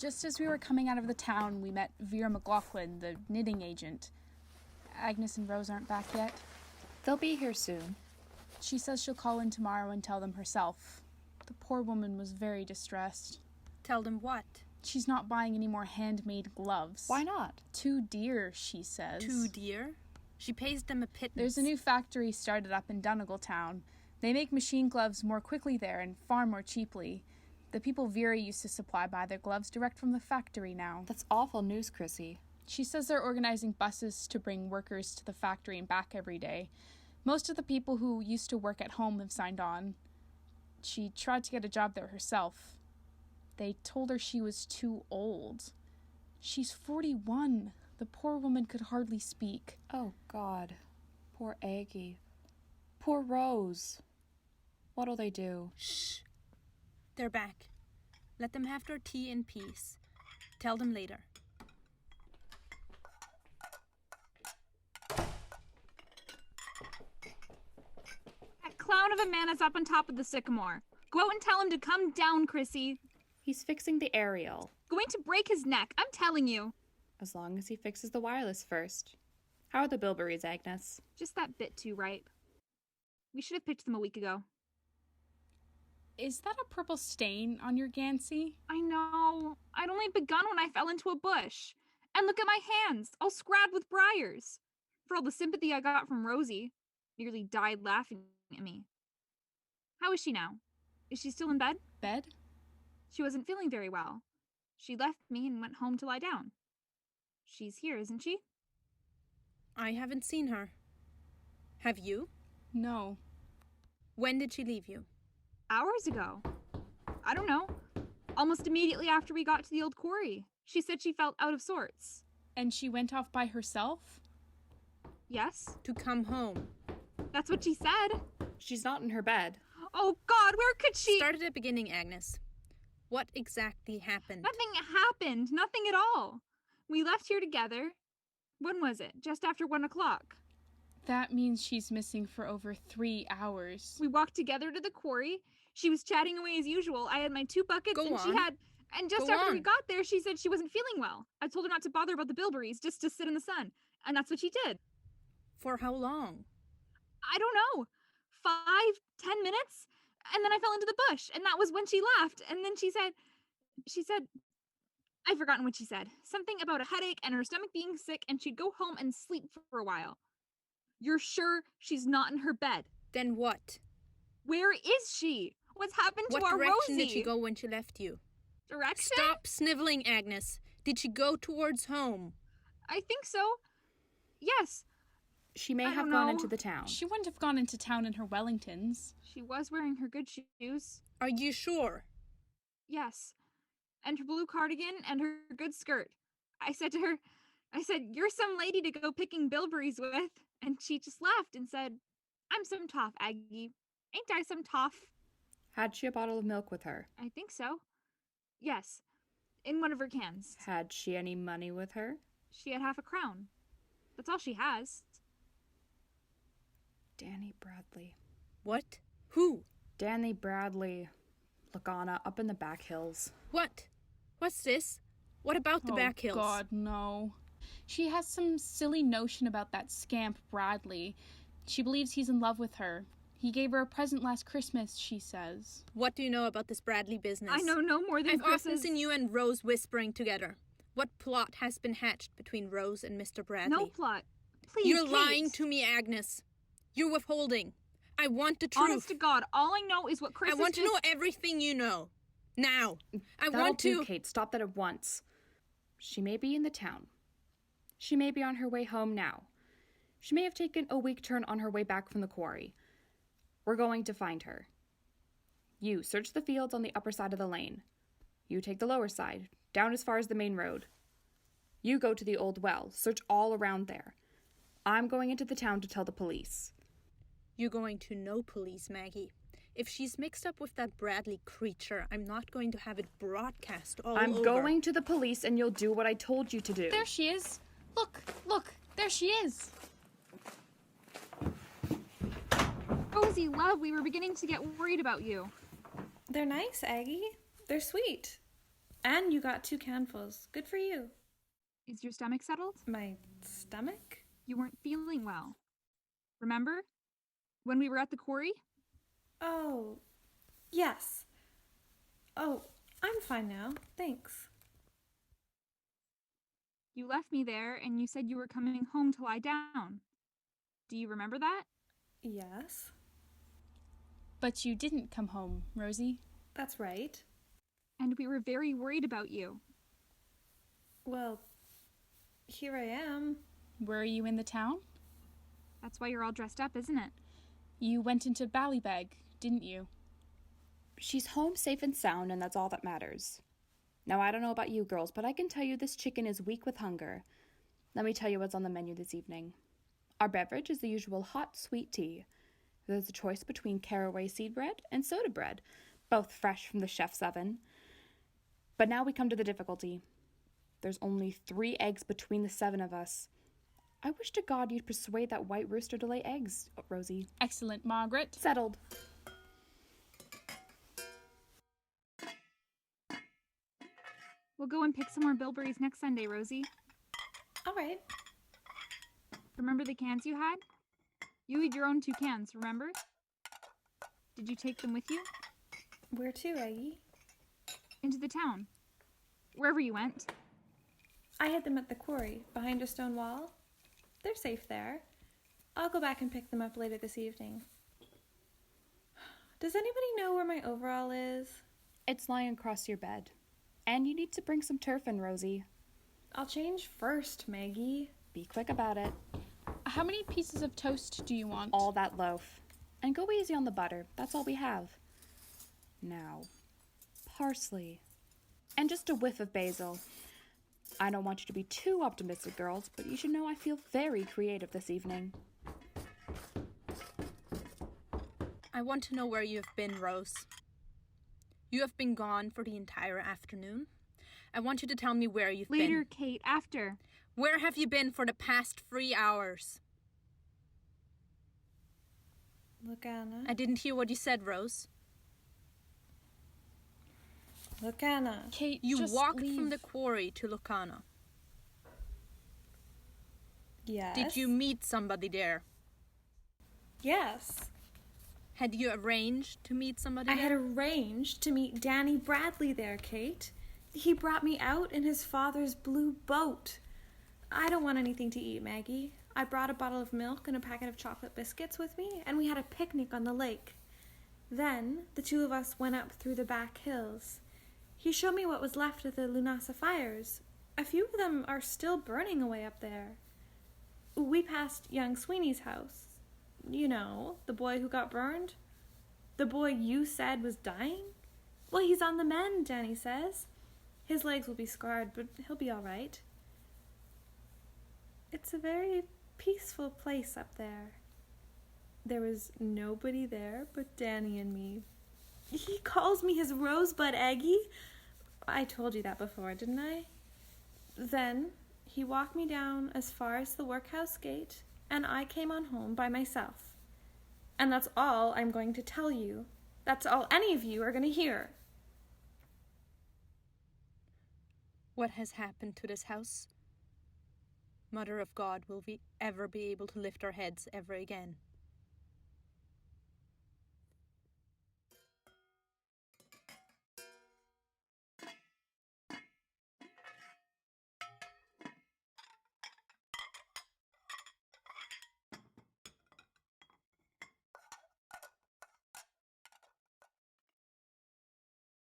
Just as we were coming out of the town, we met Vera McLaughlin, the knitting agent. Agnes and Rose aren't back yet. They'll be here soon. She says she'll call in tomorrow and tell them herself. The poor woman was very distressed. Tell them what? She's not buying any more handmade gloves. Why not? Too dear, she says. Too dear? She pays them a pittance. There's a new factory started up in Donegal Town. They make machine gloves more quickly there and far more cheaply. The people Vera used to supply buy their gloves direct from the factory now. That's awful news, Chrissy. She says they're organizing buses to bring workers to the factory and back every day. Most of the people who used to work at home have signed on. She tried to get a job there herself. They told her she was too old. She's 41. The poor woman could hardly speak. Oh, God. Poor Aggie. Poor Rose. What'll they do? Shh. They're back. Let them have their tea in peace. Tell them later. That clown of a man is up on top of the sycamore. Go out and tell him to come down, Chrissy. He's fixing the aerial. Going to break his neck, I'm telling you. As long as he fixes the wireless first. How are the bilberries, Agnes? Just that bit too ripe. We should have picked them a week ago. Is that a purple stain on your Gansey? I know. I'd only begun when I fell into a bush. And look at my hands, all scrabbed with briars. For all the sympathy I got from Rosie. Nearly died laughing at me. How is she now? Is she still in bed? Bed? She wasn't feeling very well. She left me and went home to lie down. She's here, isn't she? I haven't seen her. Have you? No. When did she leave you? Hours ago. I don't know. Almost immediately after we got to the old quarry. She said she felt out of sorts. And she went off by herself? Yes. To come home. That's what she said. She's not in her bed. Oh, God, where could she... Start at the beginning, Agnes. What exactly happened? Nothing happened. Nothing at all. We left here together. When was it? Just after 1 o'clock. That means she's missing for over 3 hours. We walked together to the quarry. She was chatting away as usual. I had my 2 buckets Go and on. she had... And just Go after we on. got there, she said she wasn't feeling well. I told her not to bother about the bilberries, just to sit in the sun. And that's what she did. For how long? I don't know. 5, 10 minutes? And then I fell into the bush. And that was when she left. And then she said... I've forgotten what she said. Something about a headache and her stomach being sick, and she'd go home and sleep for a while. You're sure she's not in her bed? Then what? Where is she? What's happened to What our direction Rosie? did she go when she left you? Direction? Stop sniveling, Agnes. Did she go towards home? I think so. Yes. She may I have don't gone know. into the town. She wouldn't have gone into town in her Wellingtons. She was wearing her good shoes. Are you sure? Yes. And her blue cardigan and her good skirt. I said to her, you're some lady to go picking bilberries with. And she just laughed and said, I'm some toff, Aggie. Ain't I some toff? Had she a bottle of milk with her? I think so. Yes. In one of her cans. Had she any money with her? She had half a crown. That's all she has. Danny Bradley. What? Who? Danny Bradley. Lughnasa, up in the back hills. What? What's this? What about the back hills? Oh, God, no. She has some silly notion about that scamp Bradley. She believes he's in love with her. He gave her a present last Christmas, she says. What do you know about this Bradley business? I know no more than I've often Chris's... seen you and Rose whispering together. What plot has been hatched between Rose and Mr. Bradley? No plot. Please, You're Kate. lying to me, Agnes. You're withholding. I want the truth. Honest to God, all I know is what Chris I want to know everything you know. Now. I That'll want to... do, Kate. Stop that at once. She may be in the town. She may be on her way home now. She may have taken a weak turn on her way back from the quarry. We're going to find her. You search the fields on the upper side of the lane. You take the lower side, down as far as the main road. You go to the old well, search all around there. I'm going into the town to tell the police. You're going to know police, Maggie. If she's mixed up with that Bradley creature, I'm not going to have it broadcast all over. I'm going to the police and you'll do what I told you to do. There she is. Look, there she is. Rosie, love, we were beginning to get worried about you. They're nice, Aggie. They're sweet. And you got 2 canfuls. Good for you. Is your stomach settled? My stomach? You weren't feeling well. Remember? When we were at the quarry? Oh, yes. Oh, I'm fine now. Thanks. You left me there and you said you were coming home to lie down. Do you remember that? Yes, But you didn't come home, Rosie. that's right. And we were very worried about you. Well, here I am. Were you in the town? That's why you're all dressed up, isn't it? You went into Ballybeg, didn't you? She's home safe and sound, and that's all that matters. Now, I don't know about you girls, but I can tell you this chicken is weak with hunger. Let me tell you what's on the menu this evening. Our beverage is the usual hot, sweet tea. There's a choice between caraway seed bread and soda bread, both fresh from the chef's oven. But now we come to the difficulty. There's only 3 eggs between the 7 of us. I wish to God you'd persuade that white rooster to lay eggs, Rosie. Excellent, Margaret. Settled. We'll go and pick some more bilberries next Sunday, Rosie. All right. Remember the cans you had? You had your own 2 cans, remember? Did you take them with you? Where to, Aggie? Into the town. Wherever you went. I hid them at the quarry, behind a stone wall. They're safe there. I'll go back and pick them up later this evening. Does anybody know where my overall is? It's lying across your bed. And you need to bring some turf in, Rosie. I'll change first, Maggie. Be quick about it. How many pieces of toast do you want? All that loaf. And go easy on the butter. That's all we have. Now, parsley. And just a whiff of basil. I don't want you to be too optimistic, girls, but you should know I feel very creative this evening. I want to know where you have been, Rose. You have been gone for the entire afternoon. I want you to tell me where you've been. Later, Kate, after. Where have you been for the past 3 hours? Lughnasa. I didn't hear what you said, Rose. Lughnasa. Kate, You just walked leave. from the quarry to Lughnasa. Yes. Did you meet somebody there? Yes. Had you arranged to meet somebody I there? had arranged to meet Danny Bradley there, Kate. He brought me out in his father's blue boat. I don't want anything to eat, Maggie. I brought a bottle of milk and a packet of chocolate biscuits with me, and we had a picnic on the lake. Then the 2 of us went up through the back hills. He showed me what was left of the Lughnasa fires. A few of them are still burning away up there. We passed young Sweeney's house. You know, the boy who got burned? The boy you said was dying? Well, he's on the mend, Danny says. His legs will be scarred, but he'll be all right. It's a very peaceful place up there. There was nobody there but Danny and me. He calls me his rosebud, Aggie. I told you that before, didn't I? Then he walked me down as far as the workhouse gate, and I came on home by myself. And that's all I'm going to tell you. That's all any of you are going to hear. What has happened to this house? Mother of God, will we ever be able to lift our heads ever again?